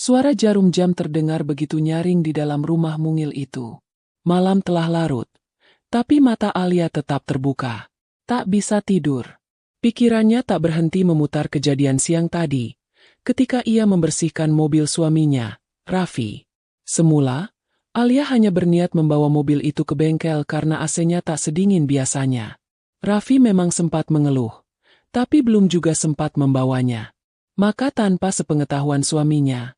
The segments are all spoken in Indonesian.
Suara jarum jam terdengar begitu nyaring di dalam rumah mungil itu. Malam telah larut, tapi mata Alia tetap terbuka. Tak bisa tidur. Pikirannya tak berhenti memutar kejadian siang tadi, ketika ia membersihkan mobil suaminya, Raffi. Semula, Alia hanya berniat membawa mobil itu ke bengkel karena AC-nya tak sedingin biasanya. Raffi memang sempat mengeluh, tapi belum juga sempat membawanya. Maka tanpa sepengetahuan suaminya,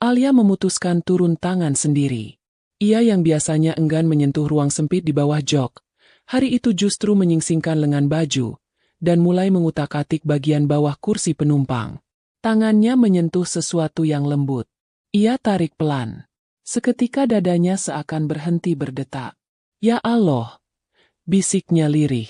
Alia memutuskan turun tangan sendiri. Ia yang biasanya enggan menyentuh ruang sempit di bawah jok, hari itu justru menyingsingkan lengan baju, dan mulai mengutak-atik bagian bawah kursi penumpang. Tangannya menyentuh sesuatu yang lembut. Ia tarik pelan. Seketika dadanya seakan berhenti berdetak. Ya Allah! Bisiknya lirih.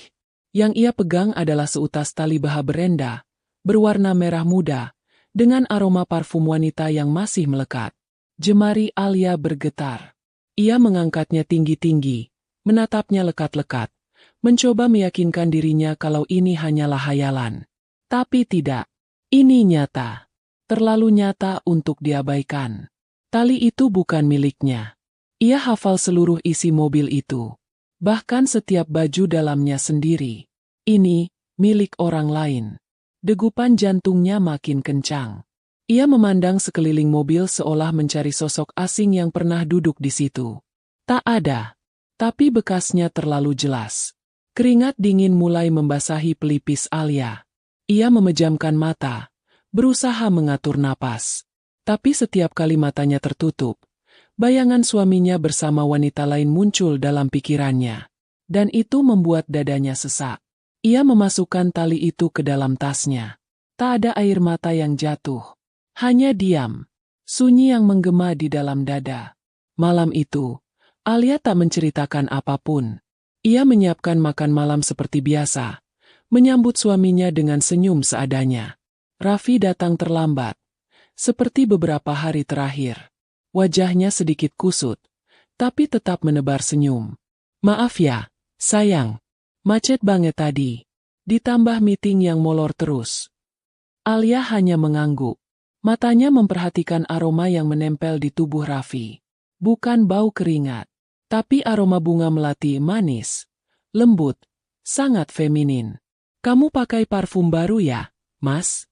Yang ia pegang adalah seutas tali baha berenda, berwarna merah muda, dengan aroma parfum wanita yang masih melekat. Jemari Alia bergetar. Ia mengangkatnya tinggi-tinggi, menatapnya lekat-lekat, mencoba meyakinkan dirinya kalau ini hanyalah hayalan. Tapi tidak. Ini nyata. Terlalu nyata untuk diabaikan. Tali itu bukan miliknya. Ia hafal seluruh isi mobil itu. Bahkan setiap baju dalamnya sendiri. Ini milik orang lain. Degupan jantungnya makin kencang. Ia memandang sekeliling mobil seolah mencari sosok asing yang pernah duduk di situ. Tak ada. Tapi bekasnya terlalu jelas. Keringat dingin mulai membasahi pelipis Alia. Ia memejamkan mata, berusaha mengatur napas. Tapi setiap kali matanya tertutup, bayangan suaminya bersama wanita lain muncul dalam pikirannya. Dan itu membuat dadanya sesak. Ia memasukkan tali itu ke dalam tasnya. Tak ada air mata yang jatuh. Hanya diam. Sunyi yang menggema di dalam dada. Malam itu, Alia tak menceritakan apapun. Ia menyiapkan makan malam seperti biasa, menyambut suaminya dengan senyum seadanya. Raffi datang terlambat, seperti beberapa hari terakhir. Wajahnya sedikit kusut, tapi tetap menebar senyum. Maaf ya, sayang. Macet banget tadi. Ditambah meeting yang molor terus. Alia hanya mengangguk. Matanya memperhatikan aroma yang menempel di tubuh Raffi. Bukan bau keringat, tapi aroma bunga melati manis, lembut, sangat feminin. Kamu pakai parfum baru ya, Mas?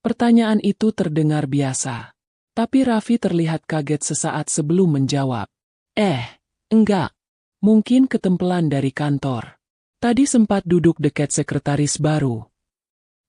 Pertanyaan itu terdengar biasa. Tapi Raffi terlihat kaget sesaat sebelum menjawab. Enggak. Mungkin ketempelan dari kantor. Tadi sempat duduk dekat sekretaris baru.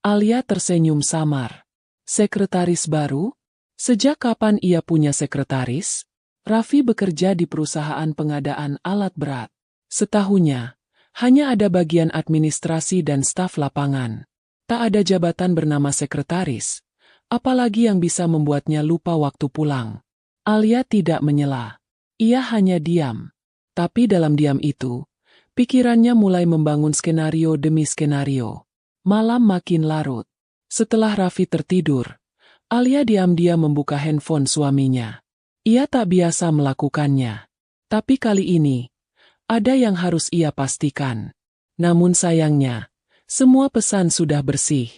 Alia tersenyum samar. Sekretaris baru? Sejak kapan ia punya sekretaris? Raffi bekerja di perusahaan pengadaan alat berat. Setahunya, hanya ada bagian administrasi dan staf lapangan. Tak ada jabatan bernama sekretaris, apalagi yang bisa membuatnya lupa waktu pulang. Alia tidak menyela. Ia hanya diam. Tapi dalam diam itu, pikirannya mulai membangun skenario demi skenario. Malam makin larut. Setelah Raffi tertidur, Alia diam-diam membuka handphone suaminya. Ia tak biasa melakukannya. Tapi kali ini, ada yang harus ia pastikan. Namun sayangnya, semua pesan sudah bersih.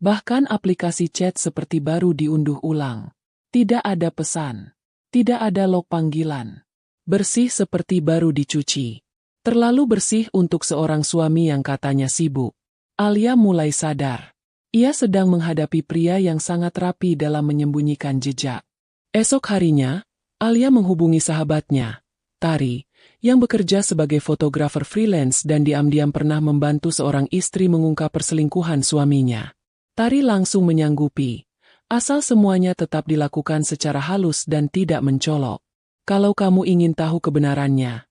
Bahkan aplikasi chat seperti baru diunduh ulang. Tidak ada pesan. Tidak ada log panggilan. Bersih seperti baru dicuci. Terlalu bersih untuk seorang suami yang katanya sibuk. Alia mulai sadar. Ia sedang menghadapi pria yang sangat rapi dalam menyembunyikan jejak. Esok harinya, Alia menghubungi sahabatnya, Tari, yang bekerja sebagai fotografer freelance dan diam-diam pernah membantu seorang istri mengungkap perselingkuhan suaminya. Tari langsung menyanggupi, asal semuanya tetap dilakukan secara halus dan tidak mencolok. Kalau kamu ingin tahu kebenarannya,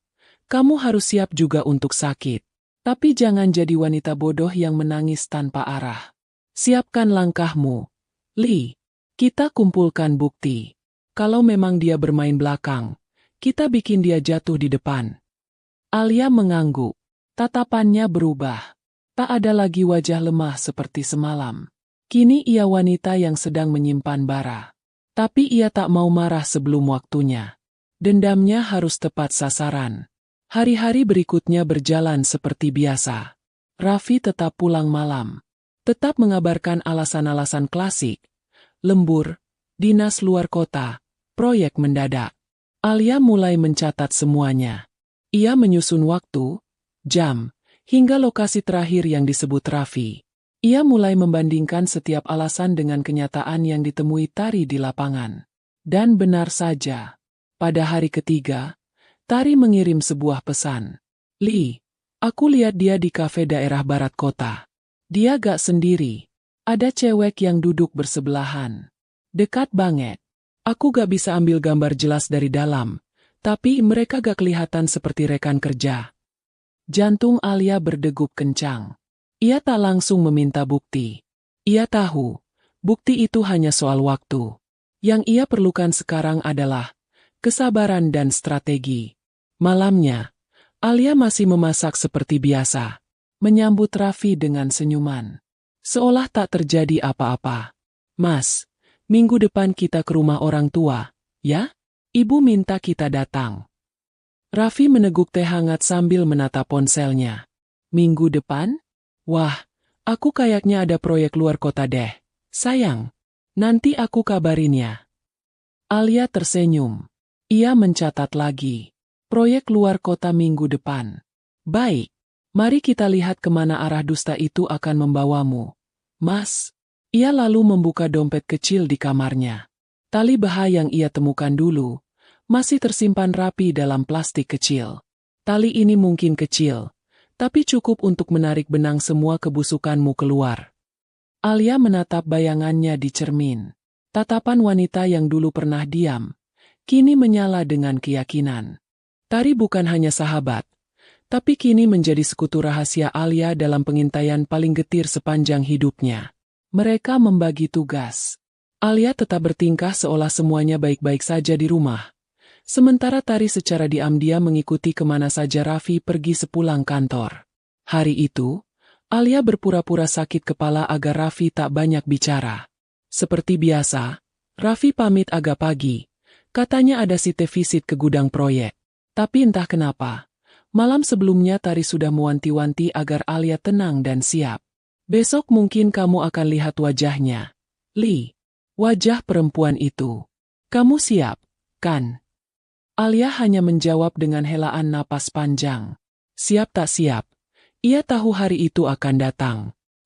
kamu harus siap juga untuk sakit. Tapi jangan jadi wanita bodoh yang menangis tanpa arah. Siapkan langkahmu. Lee, kita kumpulkan bukti. Kalau memang dia bermain belakang, kita bikin dia jatuh di depan. Alia mengangguk. Tatapannya berubah. Tak ada lagi wajah lemah seperti semalam. Kini ia wanita yang sedang menyimpan bara. Tapi ia tak mau marah sebelum waktunya. Dendamnya harus tepat sasaran. Hari-hari berikutnya berjalan seperti biasa. Raffi tetap pulang malam. Tetap mengabarkan alasan-alasan klasik. Lembur, dinas luar kota, proyek mendadak. Alia mulai mencatat semuanya. Ia menyusun waktu, jam, hingga lokasi terakhir yang disebut Raffi. Ia mulai membandingkan setiap alasan dengan kenyataan yang ditemui Tari di lapangan. Dan benar saja, pada hari ketiga, Tari mengirim sebuah pesan. Li, aku lihat dia di kafe daerah barat kota. Dia gak sendiri. Ada cewek yang duduk bersebelahan. Dekat banget. Aku gak bisa ambil gambar jelas dari dalam, tapi mereka gak kelihatan seperti rekan kerja. Jantung Alia berdegup kencang. Ia tak langsung meminta bukti. Ia tahu, bukti itu hanya soal waktu. Yang ia perlukan sekarang adalah kesabaran dan strategi. Malamnya, Alia masih memasak seperti biasa, menyambut Raffi dengan senyuman. Seolah tak terjadi apa-apa. Mas, minggu depan kita ke rumah orang tua, ya? Ibu minta kita datang. Raffi meneguk teh hangat sambil menatap ponselnya. Minggu depan? Wah, aku kayaknya ada proyek luar kota deh. Sayang, nanti aku kabarin ya. Alia tersenyum. Ia mencatat lagi. Proyek luar kota minggu depan. Baik, mari kita lihat kemana arah dusta itu akan membawamu. Mas. Ia lalu membuka dompet kecil di kamarnya. Tali baha yang ia temukan dulu masih tersimpan rapi dalam plastik kecil. Tali ini mungkin kecil, tapi cukup untuk menarik benang semua kebusukanmu keluar. Alia menatap bayangannya di cermin. Tatapan wanita yang dulu pernah diam, kini menyala dengan keyakinan. Tari bukan hanya sahabat, tapi kini menjadi sekutu rahasia Alia dalam pengintaian paling getir sepanjang hidupnya. Mereka membagi tugas. Alia tetap bertingkah seolah semuanya baik-baik saja di rumah. Sementara Tari secara diam-diam mengikuti kemana saja Raffi pergi sepulang kantor. Hari itu, Alia berpura-pura sakit kepala agar Raffi tak banyak bicara. Seperti biasa, Raffi pamit agak pagi. Katanya ada site visit ke gudang proyek. Tapi entah kenapa, malam sebelumnya Tari sudah mewanti-wanti agar Alia tenang dan siap. Besok mungkin kamu akan lihat wajahnya. Li, wajah perempuan itu. Kamu siap, kan? Alia hanya menjawab dengan helaan napas panjang. Siap tak siap. Ia tahu hari itu akan datang.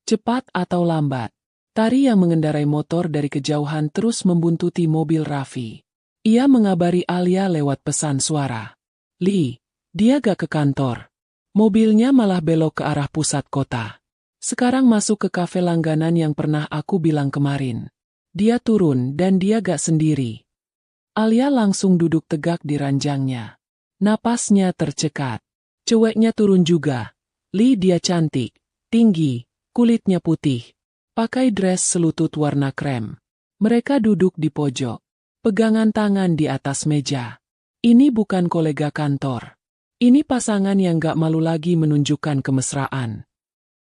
Cepat atau lambat. Tari yang mengendarai motor dari kejauhan terus membuntuti mobil Raffi. Ia mengabari Alia lewat pesan suara. Li, dia gak ke kantor. Mobilnya malah belok ke arah pusat kota. Sekarang masuk ke kafe langganan yang pernah aku bilang kemarin. Dia turun dan dia gak sendiri. Alia langsung duduk tegak di ranjangnya. Napasnya tercekat. Cueknya turun juga. Li, dia cantik, tinggi, kulitnya putih. Pakai dress selutut warna krem. Mereka duduk di pojok. Pegangan tangan di atas meja. Ini bukan kolega kantor. Ini pasangan yang gak malu lagi menunjukkan kemesraan.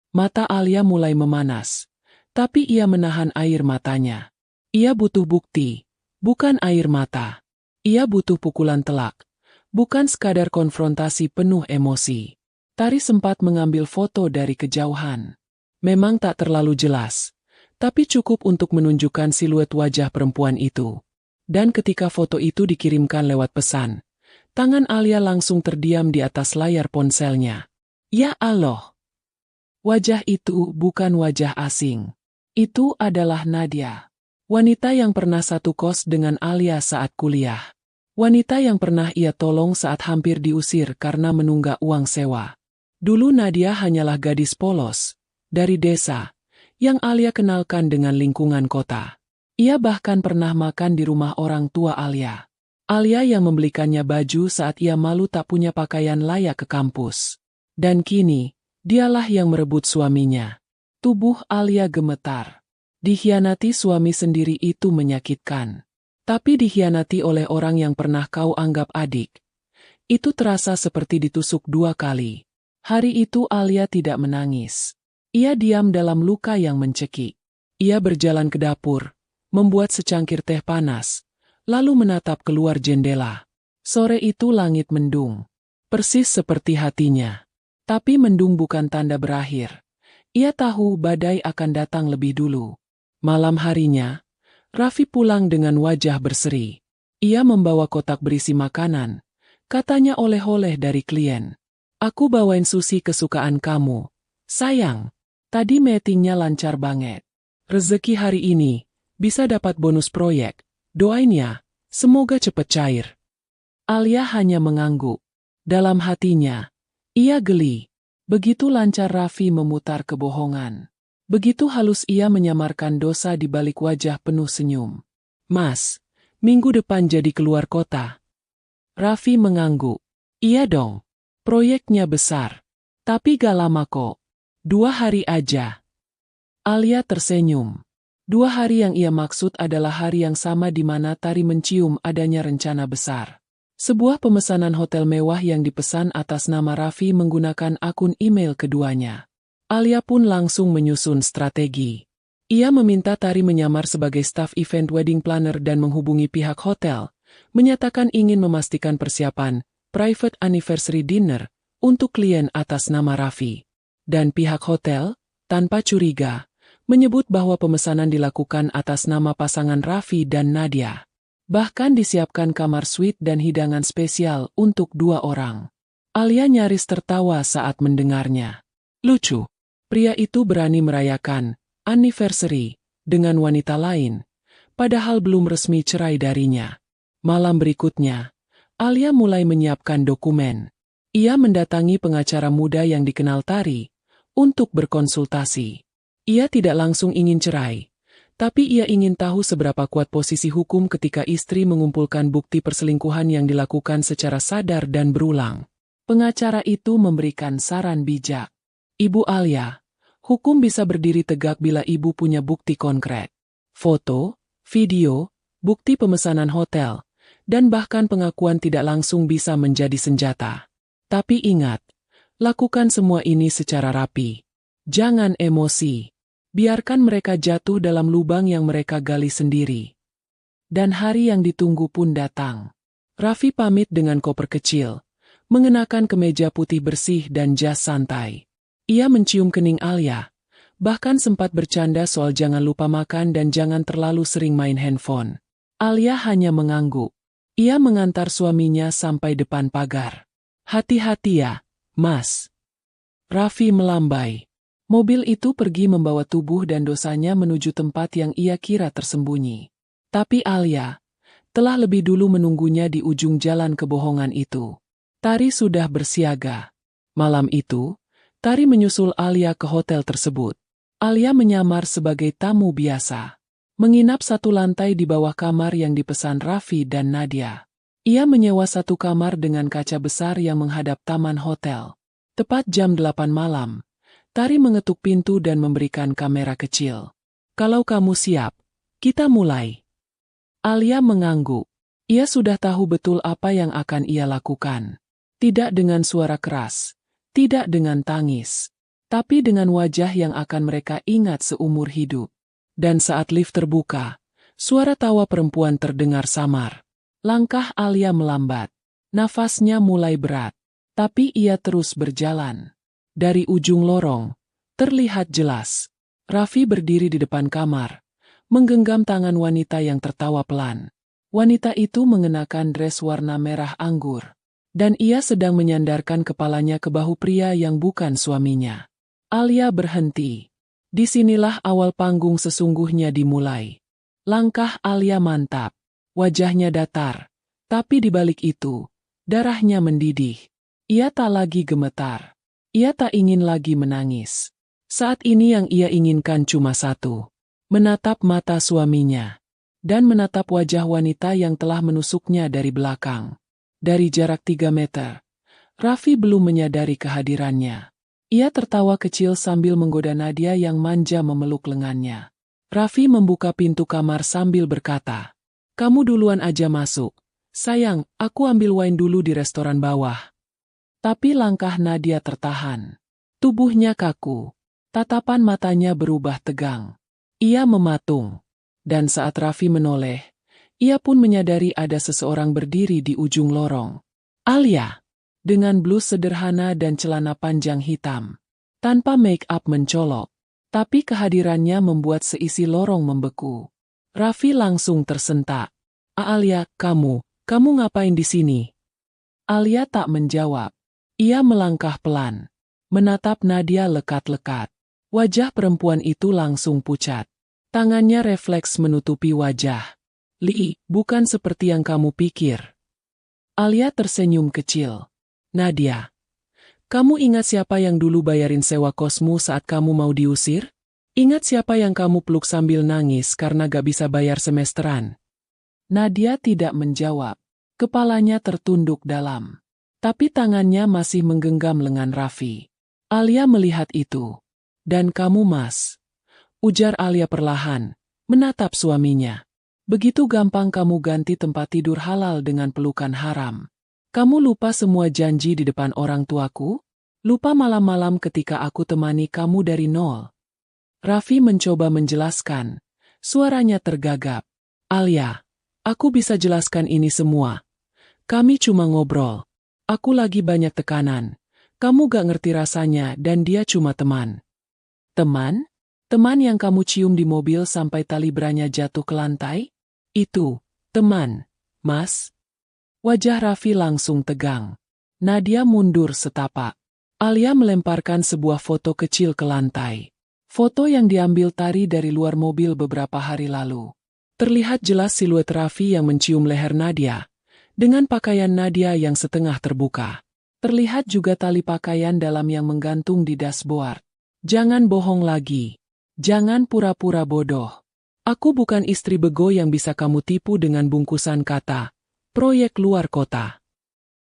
Mata Alia mulai memanas. Tapi ia menahan air matanya. Ia butuh bukti. Bukan air mata. Ia butuh pukulan telak. Bukan sekadar konfrontasi penuh emosi. Tari sempat mengambil foto dari kejauhan. Memang tak terlalu jelas, tapi cukup untuk menunjukkan siluet wajah perempuan itu. Dan ketika foto itu dikirimkan lewat pesan, tangan Alia langsung terdiam di atas layar ponselnya. Ya Allah! Wajah itu bukan wajah asing. Itu adalah Nadia. Wanita yang pernah satu kos dengan Alia saat kuliah. Wanita yang pernah ia tolong saat hampir diusir karena menunggak uang sewa. Dulu Nadia hanyalah gadis polos, dari desa, yang Alia kenalkan dengan lingkungan kota. Ia bahkan pernah makan di rumah orang tua Alia. Alia yang membelikannya baju saat ia malu tak punya pakaian layak ke kampus. Dan kini, dialah yang merebut suaminya. Tubuh Alia gemetar. Dikhianati suami sendiri itu menyakitkan. Tapi dikhianati oleh orang yang pernah kau anggap adik. Itu terasa seperti ditusuk 2 kali. Hari itu Alia tidak menangis. Ia diam dalam luka yang mencekik. Ia berjalan ke dapur, membuat secangkir teh panas, lalu menatap keluar jendela. Sore itu langit mendung. Persis seperti hatinya. Tapi mendung bukan tanda berakhir. Ia tahu badai akan datang lebih dulu. Malam harinya, Raffi pulang dengan wajah berseri. Ia membawa kotak berisi makanan. Katanya oleh-oleh dari klien. Aku bawain sushi kesukaan kamu. Sayang, tadi meetingnya lancar banget. Rezeki hari ini, bisa dapat bonus proyek. Doain ya, semoga cepet cair. Alia hanya mengangguk. Dalam hatinya, ia geli. Begitu lancar Raffi memutar kebohongan. Begitu halus ia menyamarkan dosa di balik wajah penuh senyum. Mas, minggu depan jadi keluar kota. Raffi mengangguk. Iya dong. Proyeknya besar. Tapi gak lama kok. 2 hari aja. Alia tersenyum. 2 hari yang ia maksud adalah hari yang sama di mana Tari mencium adanya rencana besar. Sebuah pemesanan hotel mewah yang dipesan atas nama Raffi menggunakan akun email keduanya. Alia pun langsung menyusun strategi. Ia meminta Tari menyamar sebagai staf event wedding planner dan menghubungi pihak hotel, menyatakan ingin memastikan persiapan private anniversary dinner untuk klien atas nama Raffi. Dan pihak hotel, tanpa curiga, menyebut bahwa pemesanan dilakukan atas nama pasangan Raffi dan Nadia. Bahkan disiapkan kamar suite dan hidangan spesial untuk 2 orang. Alia nyaris tertawa saat mendengarnya. Lucu, pria itu berani merayakan anniversary dengan wanita lain, padahal belum resmi cerai darinya. Malam berikutnya, Alia mulai menyiapkan dokumen. Ia mendatangi pengacara muda yang dikenal Tari untuk berkonsultasi. Ia tidak langsung ingin cerai, tapi ia ingin tahu seberapa kuat posisi hukum ketika istri mengumpulkan bukti perselingkuhan yang dilakukan secara sadar dan berulang. Pengacara itu memberikan saran bijak. Ibu Alia, hukum bisa berdiri tegak bila ibu punya bukti konkret. Foto, video, bukti pemesanan hotel, dan bahkan pengakuan tidak langsung bisa menjadi senjata. Tapi ingat, lakukan semua ini secara rapi. Jangan emosi. Biarkan mereka jatuh dalam lubang yang mereka gali sendiri. Dan hari yang ditunggu pun datang. Raffi pamit dengan koper kecil, mengenakan kemeja putih bersih dan jas santai. Ia mencium kening Alia, bahkan sempat bercanda soal jangan lupa makan dan jangan terlalu sering main handphone. Alia hanya mengangguk. Ia mengantar suaminya sampai depan pagar. Hati-hati ya, Mas. Raffi melambai. Mobil itu pergi membawa tubuh dan dosanya menuju tempat yang ia kira tersembunyi. Tapi Alia telah lebih dulu menunggunya di ujung jalan kebohongan itu. Tari sudah bersiaga. Malam itu, Tari menyusul Alia ke hotel tersebut. Alia menyamar sebagai tamu biasa. Menginap 1 lantai di bawah kamar yang dipesan Raffi dan Nadia. Ia menyewa 1 kamar dengan kaca besar yang menghadap taman hotel. Tepat jam 8 malam. Tari mengetuk pintu dan memberikan kamera kecil. Kalau kamu siap, kita mulai. Alia mengangguk. Ia sudah tahu betul apa yang akan ia lakukan. Tidak dengan suara keras, tidak dengan tangis, tapi dengan wajah yang akan mereka ingat seumur hidup. Dan saat lift terbuka, suara tawa perempuan terdengar samar. Langkah Alia melambat. Nafasnya mulai berat, tapi ia terus berjalan. Dari ujung lorong, terlihat jelas, Raffi berdiri di depan kamar, menggenggam tangan wanita yang tertawa pelan. Wanita itu mengenakan dress warna merah anggur, dan ia sedang menyandarkan kepalanya ke bahu pria yang bukan suaminya. Alia berhenti. Disinilah awal panggung sesungguhnya dimulai. Langkah Alia mantap, wajahnya datar, tapi di balik itu, darahnya mendidih. Ia tak lagi gemetar. Ia tak ingin lagi menangis. Saat ini yang ia inginkan cuma satu. Menatap mata suaminya. Dan menatap wajah wanita yang telah menusuknya dari belakang. Dari jarak 3 meter. Raffi belum menyadari kehadirannya. Ia tertawa kecil sambil menggoda Nadia yang manja memeluk lengannya. Raffi membuka pintu kamar sambil berkata, "Kamu duluan aja masuk. Sayang, aku ambil wine dulu di restoran bawah." Tapi langkah Nadia tertahan. Tubuhnya kaku. Tatapan matanya berubah tegang. Ia mematung. Dan saat Raffi menoleh, ia pun menyadari ada seseorang berdiri di ujung lorong. Alia. Dengan blus sederhana dan celana panjang hitam. Tanpa make up mencolok. Tapi kehadirannya membuat seisi lorong membeku. Raffi langsung tersentak. Alia, kamu ngapain di sini? Alia tak menjawab. Ia melangkah pelan, menatap Nadia lekat-lekat. Wajah perempuan itu langsung pucat. Tangannya refleks menutupi wajah. Li, bukan seperti yang kamu pikir. Alia tersenyum kecil. Nadia, kamu ingat siapa yang dulu bayarin sewa kosmu saat kamu mau diusir? Ingat siapa yang kamu peluk sambil nangis karena gak bisa bayar semesteran? Nadia tidak menjawab. Kepalanya tertunduk dalam. Tapi tangannya masih menggenggam lengan Raffi. Alia melihat itu. Dan kamu, Mas? Ujar Alia perlahan, menatap suaminya. Begitu gampang kamu ganti tempat tidur halal dengan pelukan haram. Kamu lupa semua janji di depan orang tuaku? Lupa malam-malam ketika aku temani kamu dari nol? Raffi mencoba menjelaskan. Suaranya tergagap. Alia, aku bisa jelaskan ini semua. Kami cuma ngobrol. Aku lagi banyak tekanan. Kamu gak ngerti rasanya dan dia cuma teman. Teman? Teman yang kamu cium di mobil sampai tali beranya jatuh ke lantai? Itu, teman, Mas. Wajah Raffi langsung tegang. Nadia mundur setapak. Alia melemparkan sebuah foto kecil ke lantai. Foto yang diambil Tari dari luar mobil beberapa hari lalu. Terlihat jelas siluet Raffi yang mencium leher Nadia, dengan pakaian Nadia yang setengah terbuka. Terlihat juga tali pakaian dalam yang menggantung di dashboard. Jangan bohong lagi. Jangan pura-pura bodoh. Aku bukan istri bego yang bisa kamu tipu dengan bungkusan kata, proyek luar kota.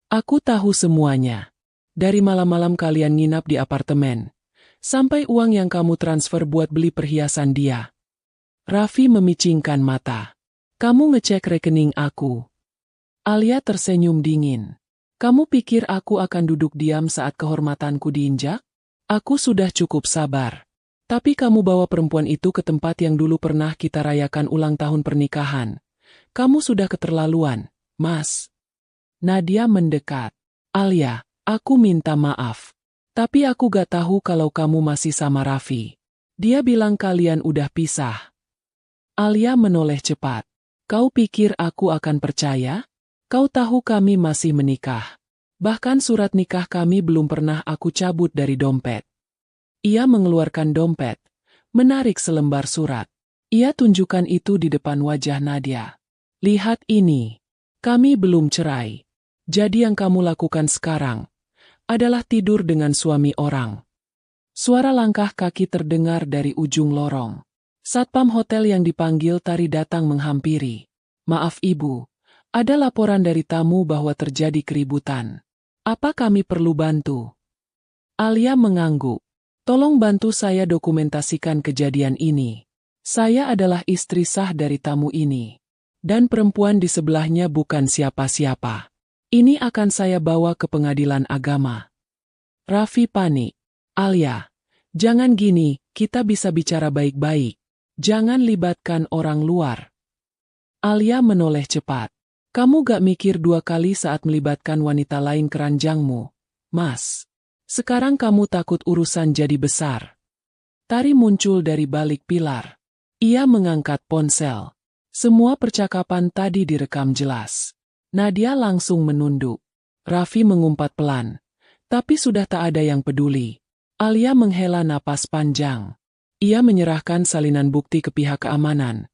Aku tahu semuanya. Dari malam-malam kalian nginap di apartemen, sampai uang yang kamu transfer buat beli perhiasan dia. Raffi memicingkan mata. Kamu ngecek rekening aku. Alia tersenyum dingin. Kamu pikir aku akan duduk diam saat kehormatanku diinjak? Aku sudah cukup sabar. Tapi kamu bawa perempuan itu ke tempat yang dulu pernah kita rayakan ulang tahun pernikahan. Kamu sudah keterlaluan, Mas. Nadia mendekat. Alia, aku minta maaf. Tapi aku gak tahu kalau kamu masih sama Raffi. Dia bilang kalian udah pisah. Alia menoleh cepat. Kau pikir aku akan percaya? Kau tahu kami masih menikah. Bahkan surat nikah kami belum pernah aku cabut dari dompet. Ia mengeluarkan dompet, menarik selembar surat. Ia tunjukkan itu di depan wajah Nadia. Lihat ini. Kami belum cerai. Jadi yang kamu lakukan sekarang adalah tidur dengan suami orang. Suara langkah kaki terdengar dari ujung lorong. Satpam hotel yang dipanggil Tari datang menghampiri. Maaf ibu, ada laporan dari tamu bahwa terjadi keributan. Apa kami perlu bantu? Alia mengangguk. Tolong bantu saya dokumentasikan kejadian ini. Saya adalah istri sah dari tamu ini. Dan perempuan di sebelahnya bukan siapa-siapa. Ini akan saya bawa ke pengadilan agama. Raffi panik. Alia, jangan gini, kita bisa bicara baik-baik. Jangan libatkan orang luar. Alia menoleh cepat. Kamu gak mikir dua kali saat melibatkan wanita lain keranjangmu, Mas. Sekarang kamu takut urusan jadi besar. Tari muncul dari balik pilar. Ia mengangkat ponsel. Semua percakapan tadi direkam jelas. Nadia langsung menunduk. Raffi mengumpat pelan. Tapi sudah tak ada yang peduli. Alia menghela napas panjang. Ia menyerahkan salinan bukti ke pihak keamanan.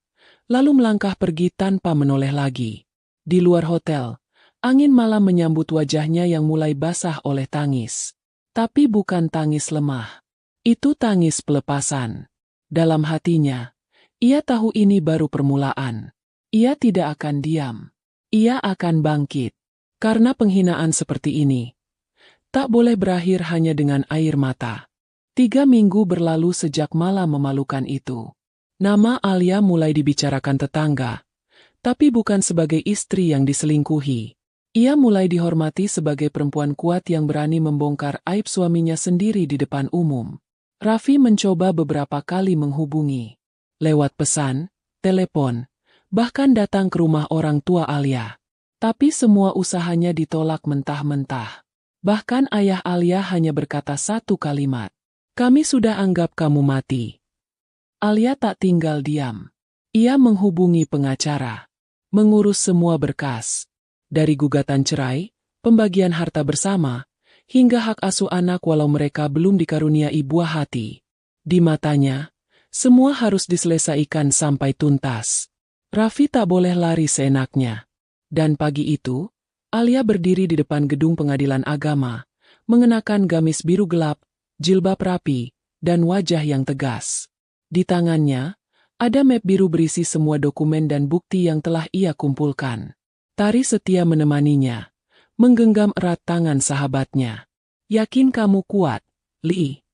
Lalu melangkah pergi tanpa menoleh lagi. Di luar hotel, angin malam menyambut wajahnya yang mulai basah oleh tangis. Tapi bukan tangis lemah. Itu tangis pelepasan. Dalam hatinya, ia tahu ini baru permulaan. Ia tidak akan diam. Ia akan bangkit. Karena penghinaan seperti ini tak boleh berakhir hanya dengan air mata. 3 minggu berlalu sejak malam memalukan itu. Nama Alia mulai dibicarakan tetangga. Tapi bukan sebagai istri yang diselingkuhi. Ia mulai dihormati sebagai perempuan kuat yang berani membongkar aib suaminya sendiri di depan umum. Raffi mencoba beberapa kali menghubungi. Lewat pesan, telepon, bahkan datang ke rumah orang tua Alia. Tapi semua usahanya ditolak mentah-mentah. Bahkan ayah Alia hanya berkata satu kalimat. Kami sudah anggap kamu mati. Alia tak tinggal diam. Ia menghubungi pengacara, mengurus semua berkas, dari gugatan cerai, pembagian harta bersama, hingga hak asuh anak walau mereka belum dikaruniai buah hati. Di matanya, semua harus diselesaikan sampai tuntas. Raffi tak boleh lari seenaknya. Dan pagi itu, Alia berdiri di depan gedung pengadilan agama, mengenakan gamis biru gelap, jilbab rapi, dan wajah yang tegas. Di tangannya, ada map biru berisi semua dokumen dan bukti yang telah ia kumpulkan. Tari setia menemaninya, menggenggam erat tangan sahabatnya. Yakin kamu kuat, Li?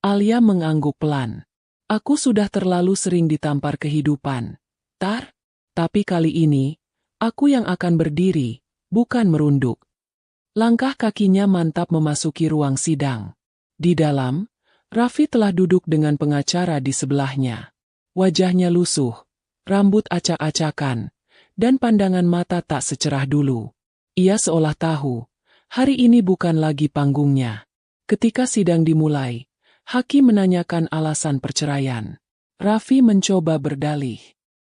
Alia mengangguk pelan. Aku sudah terlalu sering ditampar kehidupan, Tar. Tapi kali ini, aku yang akan berdiri, bukan merunduk. Langkah kakinya mantap memasuki ruang sidang. Di dalam, Raffi telah duduk dengan pengacara di sebelahnya. Wajahnya lusuh, rambut acak-acakan, dan pandangan mata tak secerah dulu. Ia seolah tahu, hari ini bukan lagi panggungnya. Ketika sidang dimulai, hakim menanyakan alasan perceraian. Raffi mencoba berdalih.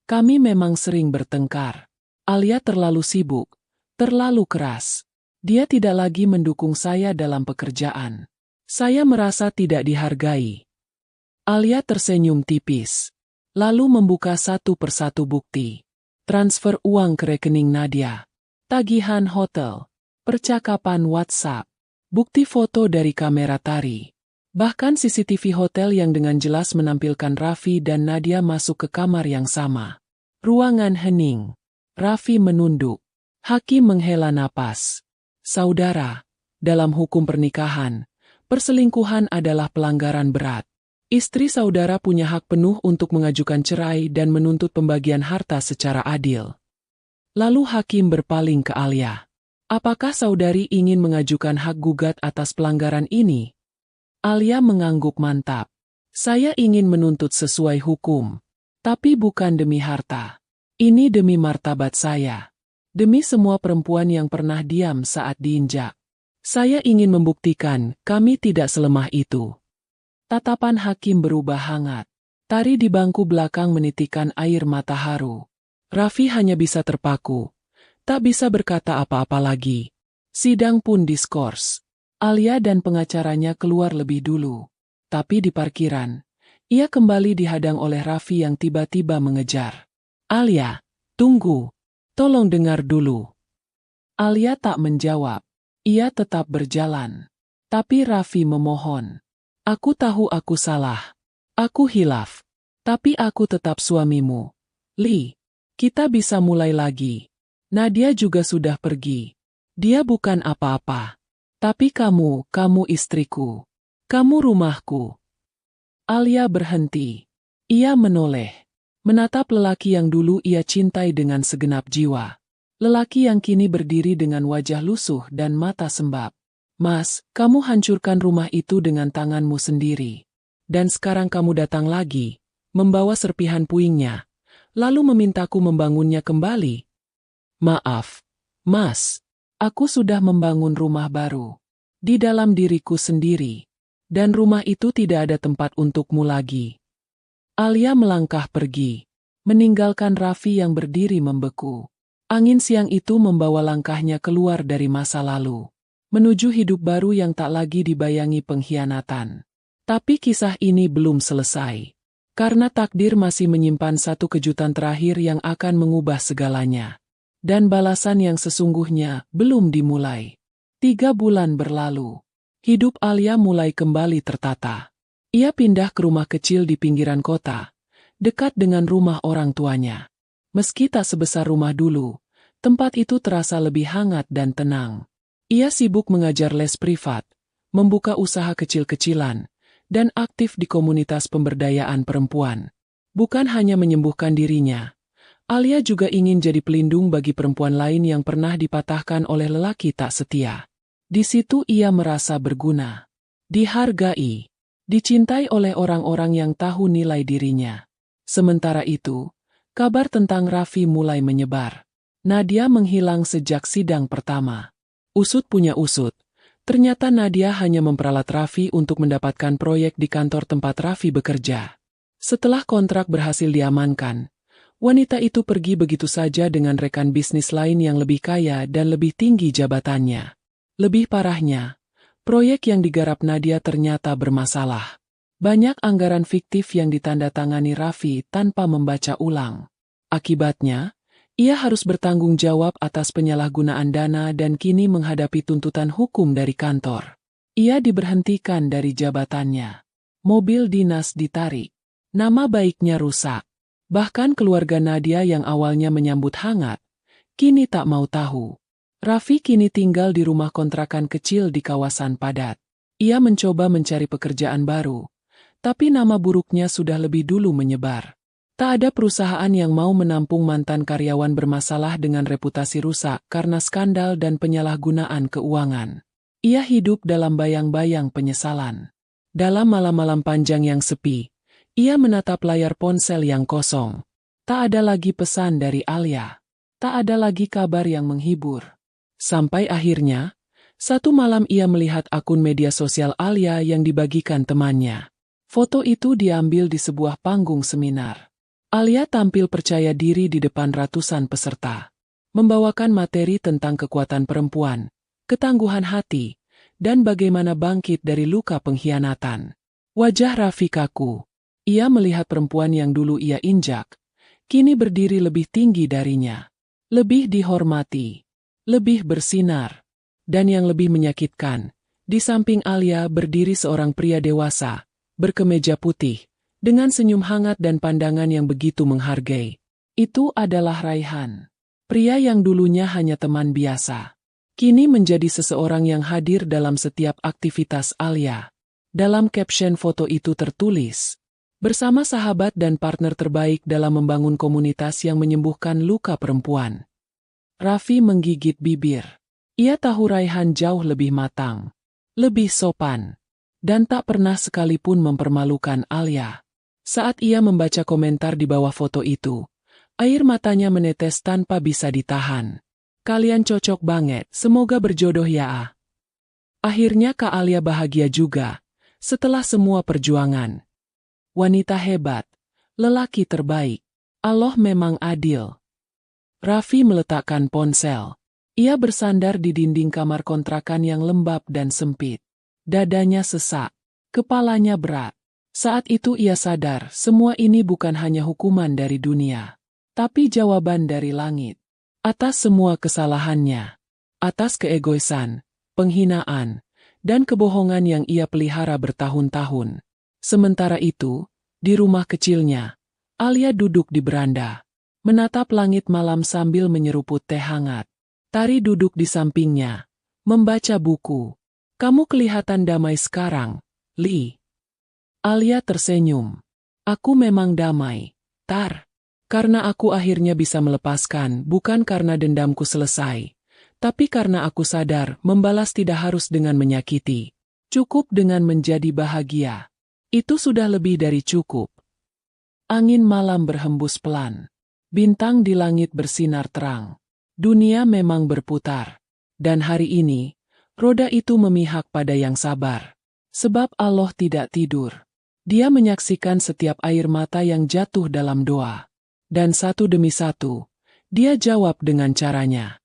Kami memang sering bertengkar. Alia terlalu sibuk, terlalu keras. Dia tidak lagi mendukung saya dalam pekerjaan. Saya merasa tidak dihargai. Alia tersenyum tipis, lalu membuka satu persatu bukti. Transfer uang ke rekening Nadia, tagihan hotel, percakapan WhatsApp, bukti foto dari kamera Tari. Bahkan CCTV hotel yang dengan jelas menampilkan Raffi dan Nadia masuk ke kamar yang sama. Ruangan hening. Raffi menunduk. Hakim menghela napas. Saudara, dalam hukum pernikahan, perselingkuhan adalah pelanggaran berat. Istri saudara punya hak penuh untuk mengajukan cerai dan menuntut pembagian harta secara adil. Lalu hakim berpaling ke Alia. Apakah saudari ingin mengajukan hak gugat atas pelanggaran ini? Alia mengangguk mantap. Saya ingin menuntut sesuai hukum. Tapi bukan demi harta. Ini demi martabat saya. Demi semua perempuan yang pernah diam saat diinjak. Saya ingin membuktikan kami tidak selemah itu. Tatapan hakim berubah hangat. Tari di bangku belakang menitikkan air mata haru. Raffi hanya bisa terpaku. Tak bisa berkata apa-apa lagi. Sidang pun diskors. Alia dan pengacaranya keluar lebih dulu. Tapi di parkiran, ia kembali dihadang oleh Raffi yang tiba-tiba mengejar. Alia, tunggu. Tolong dengar dulu. Alia tak menjawab. Ia tetap berjalan. Tapi Raffi memohon. Aku tahu aku salah. Aku hilaf. Tapi aku tetap suamimu. Li, kita bisa mulai lagi. Nadia juga sudah pergi. Dia bukan apa-apa. Tapi kamu istriku. Kamu rumahku. Alia berhenti. Ia menoleh. Menatap lelaki yang dulu ia cintai dengan segenap jiwa. Lelaki yang kini berdiri dengan wajah lusuh dan mata sembab. Mas, kamu hancurkan rumah itu dengan tanganmu sendiri. Dan sekarang kamu datang lagi, membawa serpihan puingnya, lalu memintaku membangunnya kembali. Maaf, Mas. Aku sudah membangun rumah baru. Di dalam diriku sendiri. Dan rumah itu tidak ada tempat untukmu lagi. Alia melangkah pergi, meninggalkan Raffi yang berdiri membeku. Angin siang itu membawa langkahnya keluar dari masa lalu, menuju hidup baru yang tak lagi dibayangi pengkhianatan. Tapi kisah ini belum selesai, karena takdir masih menyimpan satu kejutan terakhir yang akan mengubah segalanya. Dan balasan yang sesungguhnya belum dimulai. 3 bulan berlalu. Hidup Alia mulai kembali tertata. Ia pindah ke rumah kecil di pinggiran kota, dekat dengan rumah orang tuanya. Meski tak sebesar rumah dulu, tempat itu terasa lebih hangat dan tenang. Ia sibuk mengajar les privat, membuka usaha kecil-kecilan, dan aktif di komunitas pemberdayaan perempuan. Bukan hanya menyembuhkan dirinya, Alia juga ingin jadi pelindung bagi perempuan lain yang pernah dipatahkan oleh lelaki tak setia. Di situ ia merasa berguna, dihargai, dicintai oleh orang-orang yang tahu nilai dirinya. Sementara itu, kabar tentang Raffi mulai menyebar. Nadia menghilang sejak sidang pertama. Usut punya usut, ternyata Nadia hanya memperalat Raffi untuk mendapatkan proyek di kantor tempat Raffi bekerja. Setelah kontrak berhasil diamankan, Wanita itu pergi begitu saja dengan rekan bisnis lain yang lebih kaya dan lebih tinggi jabatannya. Lebih parahnya, proyek yang digarap Nadia ternyata bermasalah. Banyak anggaran fiktif yang ditandatangani Raffi tanpa membaca ulang. Akibatnya, ia harus bertanggung jawab atas penyalahgunaan dana dan kini menghadapi tuntutan hukum dari kantor. Ia diberhentikan dari jabatannya. Mobil dinas ditarik. Nama baiknya rusak. Bahkan keluarga Nadia yang awalnya menyambut hangat, kini tak mau tahu. Raffi kini tinggal di rumah kontrakan kecil di kawasan padat. Ia mencoba mencari pekerjaan baru, tapi nama buruknya sudah lebih dulu menyebar. Tak ada perusahaan yang mau menampung mantan karyawan bermasalah dengan reputasi rusak karena skandal dan penyalahgunaan keuangan. Ia hidup dalam bayang-bayang penyesalan. Dalam malam-malam panjang yang sepi, ia menatap layar ponsel yang kosong. Tak ada lagi pesan dari Alia. Tak ada lagi kabar yang menghibur. Sampai akhirnya, satu malam ia melihat akun media sosial Alia yang dibagikan temannya. Foto itu diambil di sebuah panggung seminar. Alia tampil percaya diri di depan ratusan peserta. Membawakan materi tentang kekuatan perempuan, ketangguhan hati, dan bagaimana bangkit dari luka pengkhianatan. Wajah Raffi kaku. Ia melihat perempuan yang dulu ia injak, kini berdiri lebih tinggi darinya. Lebih dihormati, lebih bersinar. Dan yang lebih menyakitkan, di samping Alia berdiri seorang pria dewasa, berkemeja putih, dengan senyum hangat dan pandangan yang begitu menghargai. Itu adalah Raihan. Pria yang dulunya hanya teman biasa, kini menjadi seseorang yang hadir dalam setiap aktivitas Alia. Dalam caption foto itu tertulis, "Bersama sahabat dan partner terbaik dalam membangun komunitas yang menyembuhkan luka perempuan." Raffi menggigit bibir. Ia tahu Raihan jauh lebih matang, lebih sopan, dan tak pernah sekalipun mempermalukan Alia. Saat ia membaca komentar di bawah foto itu, air matanya menetes tanpa bisa ditahan. "Kalian cocok banget, semoga berjodoh ya." Akhirnya Kak Alia bahagia juga, setelah semua perjuangan. Wanita hebat, lelaki terbaik. Allah memang adil. Raffi meletakkan ponsel. Ia bersandar di dinding kamar kontrakan yang lembab dan sempit. Dadanya sesak, kepalanya berat. Saat itu ia sadar semua ini bukan hanya hukuman dari dunia, tapi jawaban dari langit. Atas semua kesalahannya, atas keegoisan, penghinaan, dan kebohongan yang ia pelihara bertahun-tahun. Sementara itu, di rumah kecilnya, Alia duduk di beranda, menatap langit malam sambil menyeruput teh hangat. Tari duduk di sampingnya, membaca buku. "Kamu kelihatan damai sekarang, Li." Alia tersenyum. "Aku memang damai, Tar. Karena aku akhirnya bisa melepaskan, bukan karena dendamku selesai, tapi karena aku sadar membalas tidak harus dengan menyakiti. Cukup dengan menjadi bahagia. Itu sudah lebih dari cukup." Angin malam berhembus pelan. Bintang di langit bersinar terang. Dunia memang berputar. Dan hari ini, roda itu memihak pada yang sabar. Sebab Allah tidak tidur. Dia menyaksikan setiap air mata yang jatuh dalam doa. Dan satu demi satu, dia jawab dengan caranya.